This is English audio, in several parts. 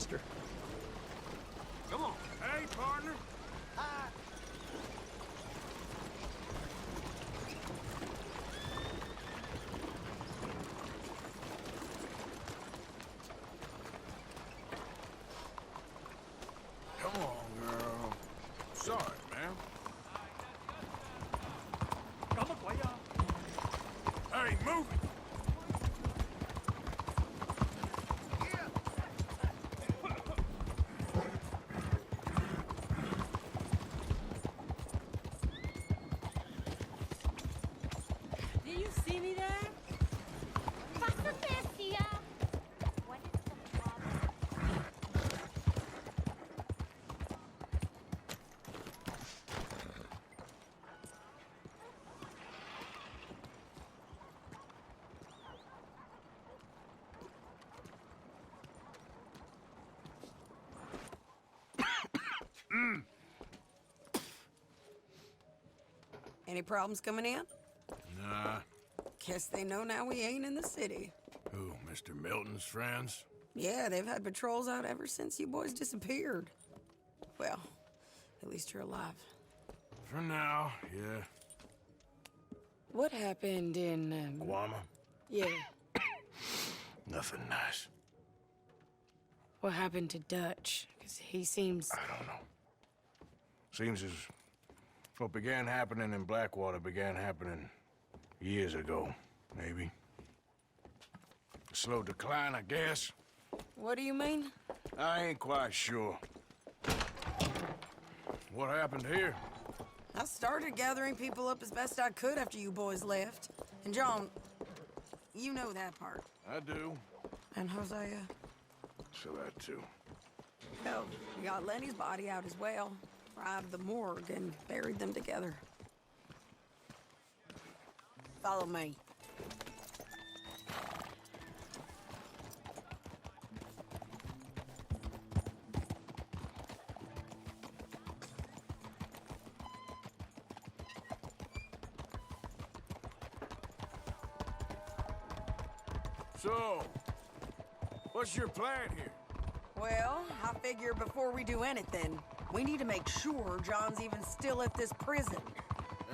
mister. Come on. Hey, partner. Come on, girl. Sorry, man. Hey, move it! Do you see me there? Pásate, tía. When is the problem? Any problems coming in? Nah. Guess they know now we ain't in the city. Who, Mr. Milton's friends? Yeah, they've had patrols out ever since you boys disappeared. Well, at least you're alive. For now, yeah. What happened in, Guama? Yeah, Nothing nice. what happened to Dutch? Because he seems... I don't know. Seems as what began happening in Blackwater began happening years ago, maybe. A slow decline, I guess. What do you mean? I ain't quite sure. What happened here? I started gathering people up as best I could after you boys left. And John, you know that part. I do. And Hosea? So that too. Hell, we got Lenny's body out as well. Arrived the morgue and buried them together. Follow me. So, what's your plan here? Well, I figure before we do anything, we need to make sure John's even still at this prison.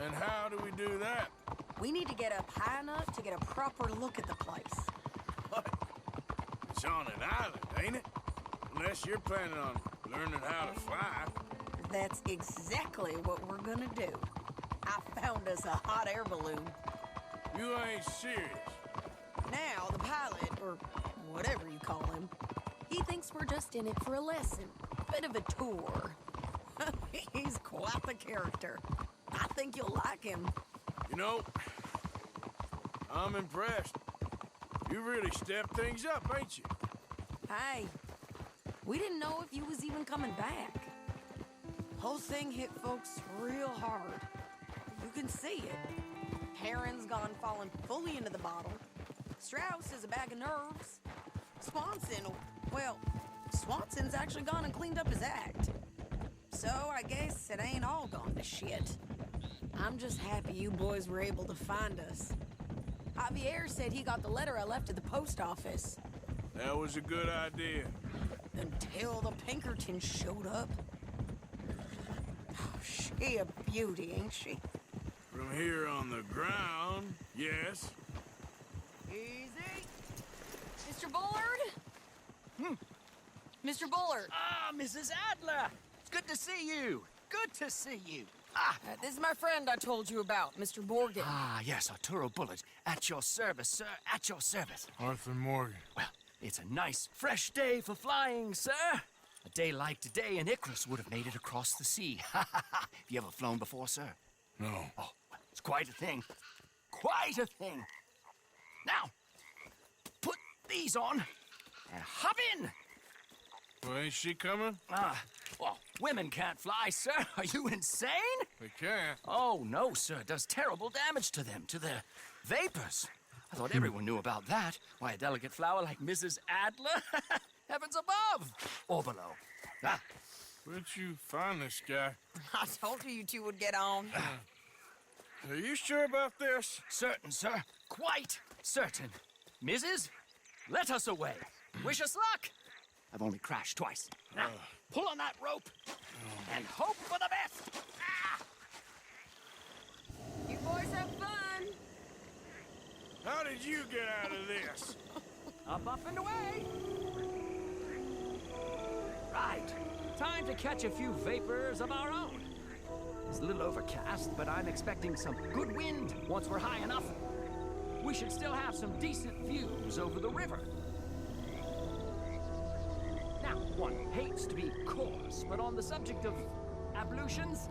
And how do we do that? We need to get up high enough to get a proper look at the place. What? It's on an island, ain't it? Unless you're planning on learning how to fly. That's exactly what we're gonna do. I found us a hot air balloon. You ain't serious. Now, the pilot, or whatever you call him, he thinks we're just in it for a lesson. Bit of a tour. He's quite the character. I think you'll like him. You know, I'm impressed. You really stepped things up, ain't you? Hey, we didn't know if you was even coming back. Whole thing hit folks real hard. You can see it. Heron's gone falling fully into the bottle. Strauss is a bag of nerves. Swanson's actually gone and cleaned up his act. So I guess it ain't all gone to shit. I'm just happy you boys were able to find us. Javier said he got the letter I left at the post office. That was a good idea. Until the Pinkertons showed up. Oh, she a beauty, ain't she? From here on the ground, yes. Easy. Mr. Bullard? Mr. Bullard. Ah, Mrs. Adler! It's good to see you. Good to see you. This is my friend I told you about, Mr. Morgan. Yes, Arturo Bullard. At your service, sir. At your service. Arthur Morgan. Well, it's a nice, fresh day for flying, sir. A day like today, an Icarus would have made it across the sea. Have you ever flown before, sir? No. Oh, well, it's quite a thing. Quite a thing. Now, put these on and hop in. Well, ain't she coming? Well, women can't fly, sir. Are you insane? They can't. Oh, no, sir. It does terrible damage to them, to their vapors. I thought everyone knew about that. Why, a delicate flower like Mrs. Adler? Heavens above or below. Where'd you find this guy? I told you two would get on. Are you sure about this? Certain, sir. Quite certain. Mrs., let us away. Wish us luck. I've only crashed twice. Now, pull on that rope and hope for the best. Ah! You boys have fun. How did you get out of this? Up and away. Right. Time to catch a few vapors of our own. It's a little overcast, but I'm expecting some good wind once we're high enough. We should still have some decent views over the river. Now, one hates to be coarse, but on the subject of ablutions,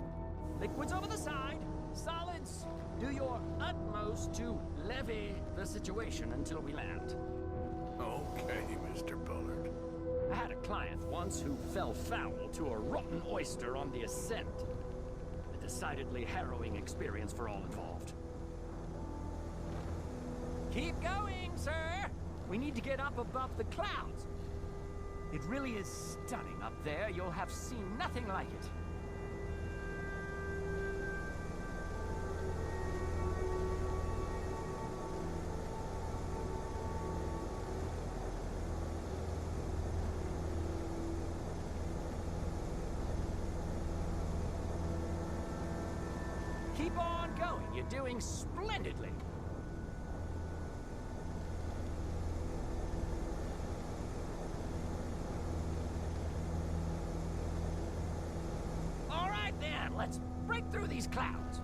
liquids over the side, solids, do your utmost to levy the situation until we land. Okay, Mr. Bullard. I had a client once who fell foul to a rotten oyster on the ascent. A decidedly harrowing experience for all involved. Keep going, sir! We need to get up above the clouds. It really is stunning up there. You'll have seen nothing like it. Keep on going. You're doing splendidly. All right, then. Let's break through these clouds.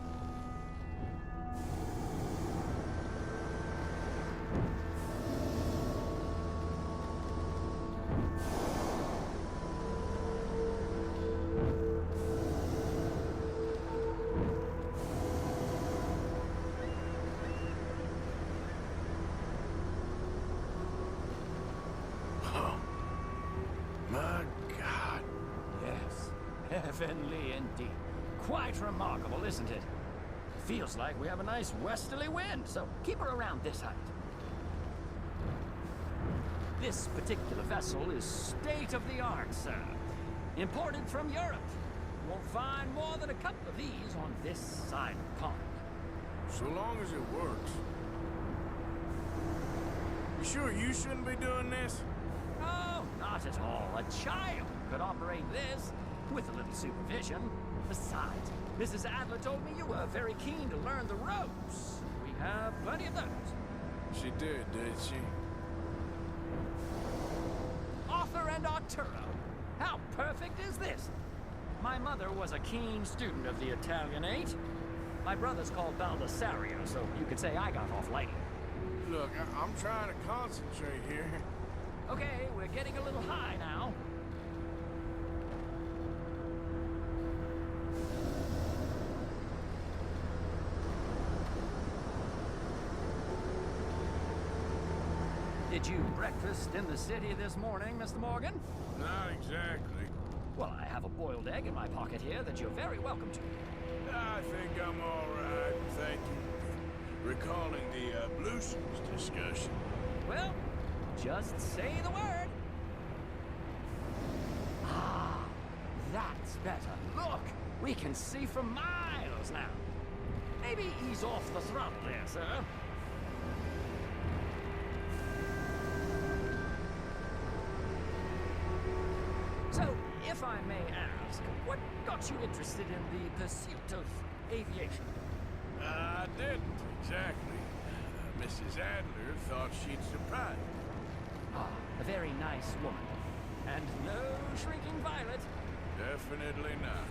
My God. Yes, heavenly indeed. Quite remarkable, isn't it? Feels like we have a nice westerly wind, so keep her around this height. This particular vessel is state-of-the-art, sir. Imported from Europe. You won't find more than a couple of these on this side of the pond. So long as it works. You sure you shouldn't be doing this? Oh, not at all. A child could operate this with a little supervision. Besides, Mrs. Adler told me you were very keen to learn the ropes. We have plenty of those. She did she? Arthur and Arturo. How perfect is this? My mother was a keen student of the Italianate. My brother's called Baldessario, so you could say I got off lightly. Look, I'm trying to concentrate here. Okay, we're getting a little high now. Did you breakfast in the city this morning, Mr. Morgan? Not exactly. Well, I have a boiled egg in my pocket here that you're very welcome to. I think I'm all right, thank you. Recalling the ablutions discussion. Well, just say the word. Ah, that's better. Look, we can see for miles now. Maybe ease off the throttle there, sir. So, if I may ask, what got you interested in the pursuit of aviation? I didn't exactly. Mrs. Adler thought she'd surprise me. Ah, a very nice woman. And no shrinking violet. Definitely not.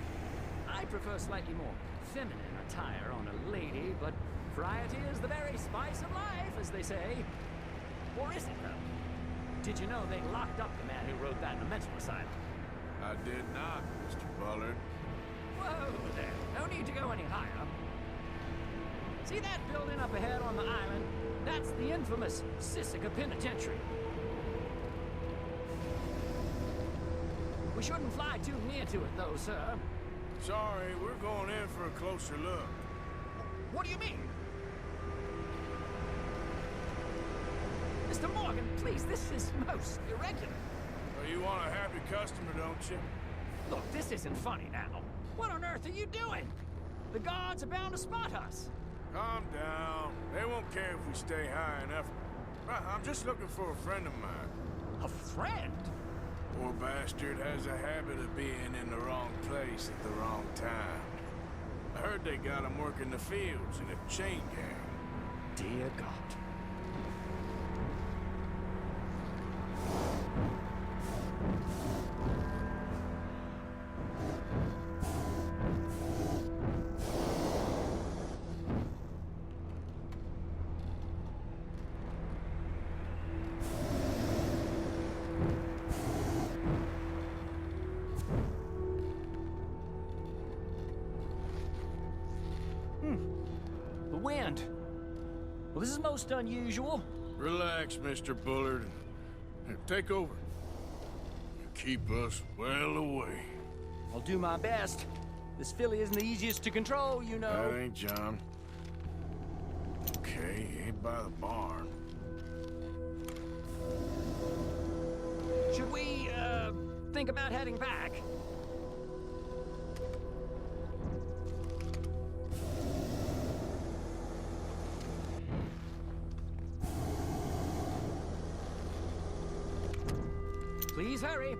I prefer slightly more feminine attire on a lady, but variety is the very spice of life, as they say. Or is it, though? Did you know they locked up the man who wrote that in a mental asylum? I did not, Mr. Bullard. Whoa there. No need to go any higher. See that building up ahead on the island? That's the infamous Sisika Penitentiary. We shouldn't fly too near to it, though, sir. Sorry, we're going in for a closer look. What do you mean? Mr. Morgan, please, this is most irregular. Well, you want a happy customer, don't you? Look, this isn't funny now. What on earth are you doing? The guards are bound to spot us. Calm down. They won't care if we stay high enough. I'm just looking for a friend of mine. A friend? Poor bastard has a habit of being in the wrong place at the wrong time. I heard they got him working the fields in a chain gang. Dear God. The wind. Well, this is most unusual. Relax, Mr. Bullard. Here, take over. Keep us well away. I'll do my best. This filly isn't the easiest to control, you know. That ain't John. Okay, ain't by the barn. Should we, think about heading back? Please hurry.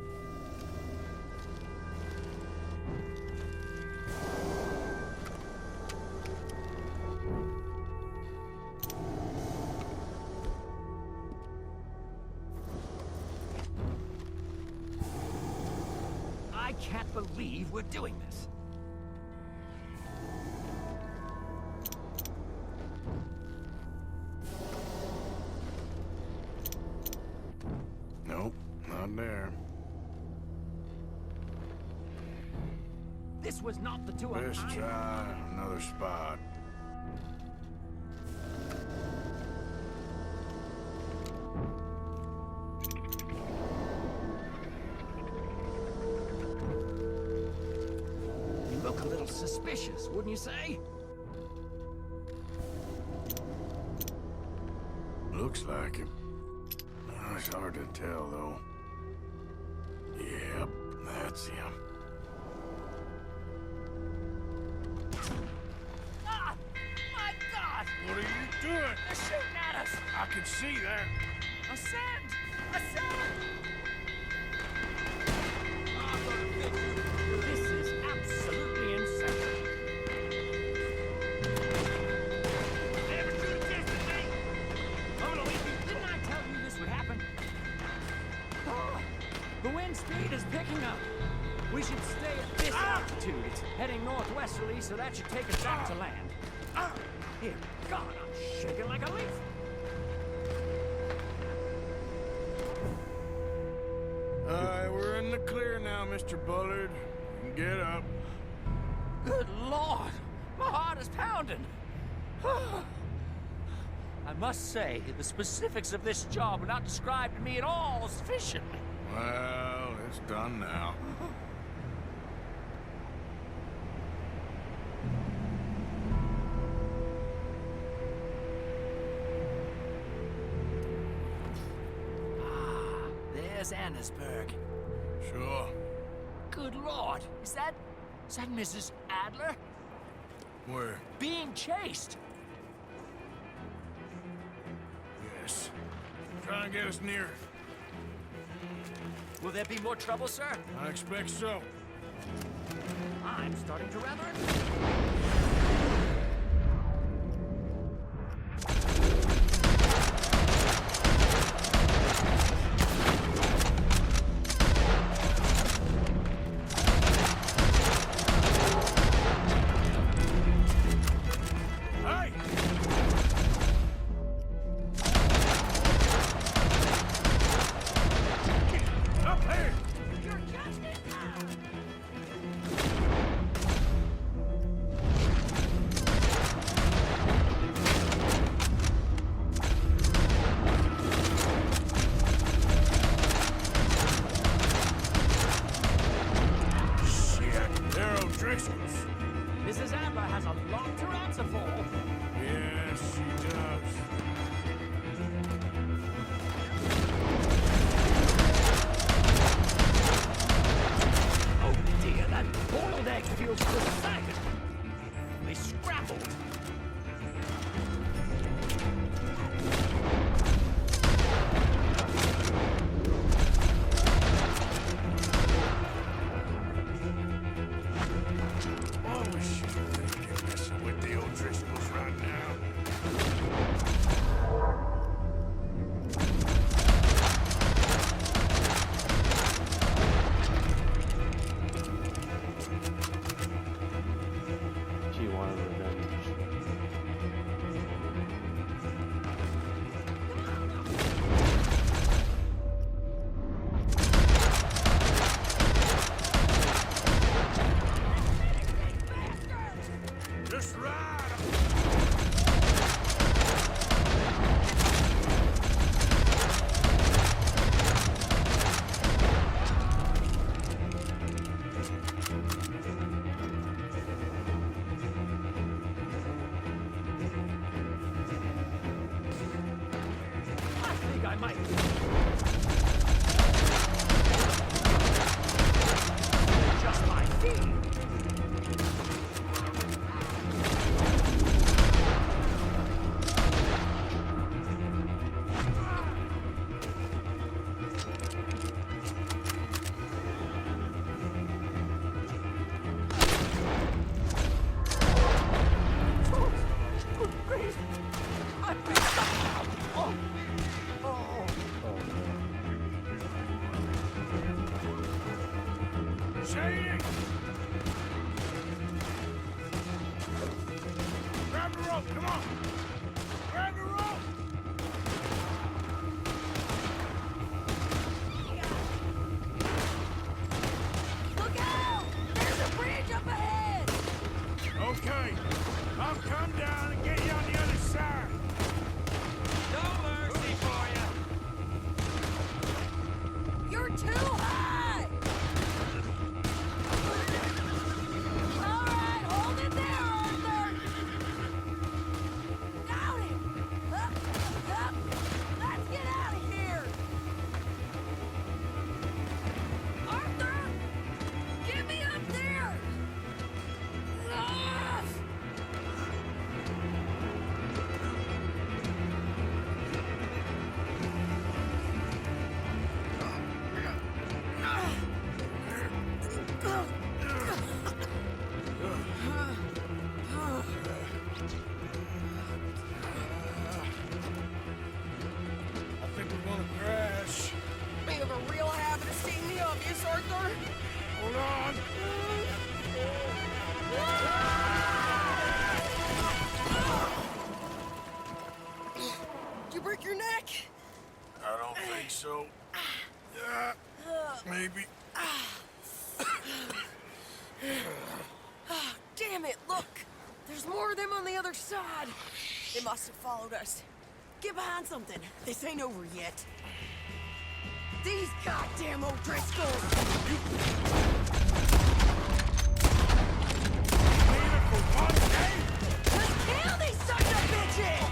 I can't believe we're doing this. Nope, not there. This was not the tour. Let's try another spot. You look a little suspicious, wouldn't you say? Looks like it. It's hard to tell, though. Yep, that's him. Ah! My God! What are you doing? They're shooting at us! I can see that. Ascend! Ascend! This is absolutely insane. Never should have tested me! I'm gonna leave you. Didn't I tell you this would happen? Oh, the wind speed is picking up. We should stay at this altitude. It's heading northwesterly, so that should take us back to land. Dear God, I'm shaking like a leaf. We're in the clear now, Mr. Bullard. You can get up. Good Lord! My heart is pounding! I must say, the specifics of this job were not described to me at all sufficiently. Well, it's done now. There's Annesburg. Sure. Good Lord! Is that Mrs. Adler? Where? Being chased! Yes. Try and get us near it. Will there be more trouble, sir? I expect so. I'm starting to rather... Hey! Up here! You're just in time! Shit, they're O'Driscoll's. Mrs. Adler has a lot to answer for. Yes, she does. Oh dear, that boiled egg feels pathetic. They scrambled. shit. You're messing with the O'Driscolls right now. She wanted revenge. Just ride! I think I might. Just my feet. Sadie! Grab the rope, come on! Grab the rope! Look out! There's a bridge up ahead! Okay, I'll come down and get you on the other side. No mercy for you. You're too high! All right, hold it there, Arthur! Got it! Up, up! Let's get out of here! Arthur! Get me up there! Ah! I think we're gonna crash. You have a real habit of stating the obvious, Arthur. Hold on. Did you break your neck? I don't think so. Maybe. Damn it, look! There's more of them on the other side. They must have followed us. Get behind something. This ain't over yet. These goddamn O'Driscolls! Leave it for one day? Just kill these sons of bitches!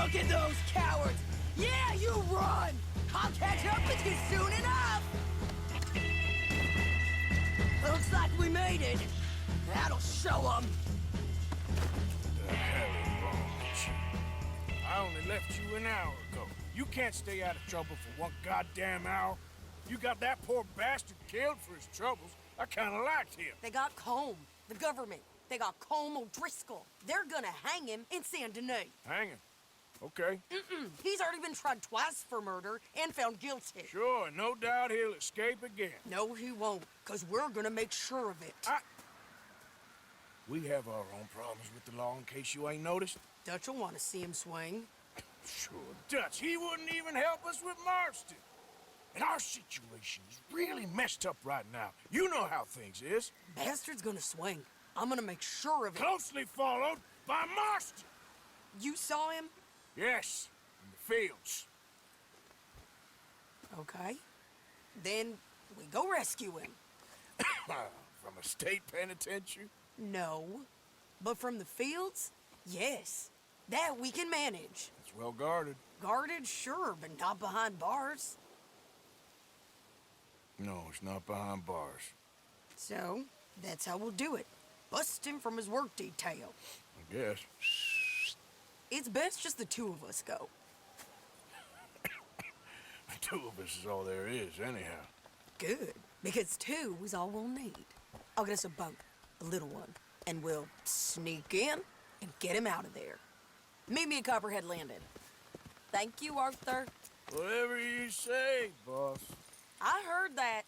Look at those cowards! Yeah, you run! I'll catch up with you soon enough! Looks like we made it. That'll show them. The hell is wrong with you? I only left you an hour ago. You can't stay out of trouble for one goddamn hour. You got that poor bastard killed for his troubles. I kinda liked him. They got Combe, the government. They got Combe O'Driscoll. They're gonna hang him in Saint Denis. Hang him. Okay. He's already been tried twice for murder and found guilty. Sure, no doubt he'll escape again. No, he won't, because we're gonna make sure of it. We have our own problems with the law in case you ain't noticed. Dutch will want to see him swing. Sure, Dutch, he wouldn't even help us with Marston. And our situation is really messed up right now. You know how things is. Bastard's gonna swing. I'm gonna make sure of it. Closely followed by Marston. You saw him? Yes, in the fields. Okay. Then we go rescue him. From a state penitentiary? No. But from the fields? Yes. That we can manage. It's well guarded. Guarded, sure, but not behind bars. No, it's not behind bars. So, that's how we'll do it. Bust him from his work detail. I guess. It's best just the two of us go. The two of us is all there is, anyhow. Good, because two is all we'll need. I'll get us a boat, a little one, and we'll sneak in and get him out of there. Meet me at Copperhead Landing. Thank you, Arthur. Whatever you say, boss. I heard that.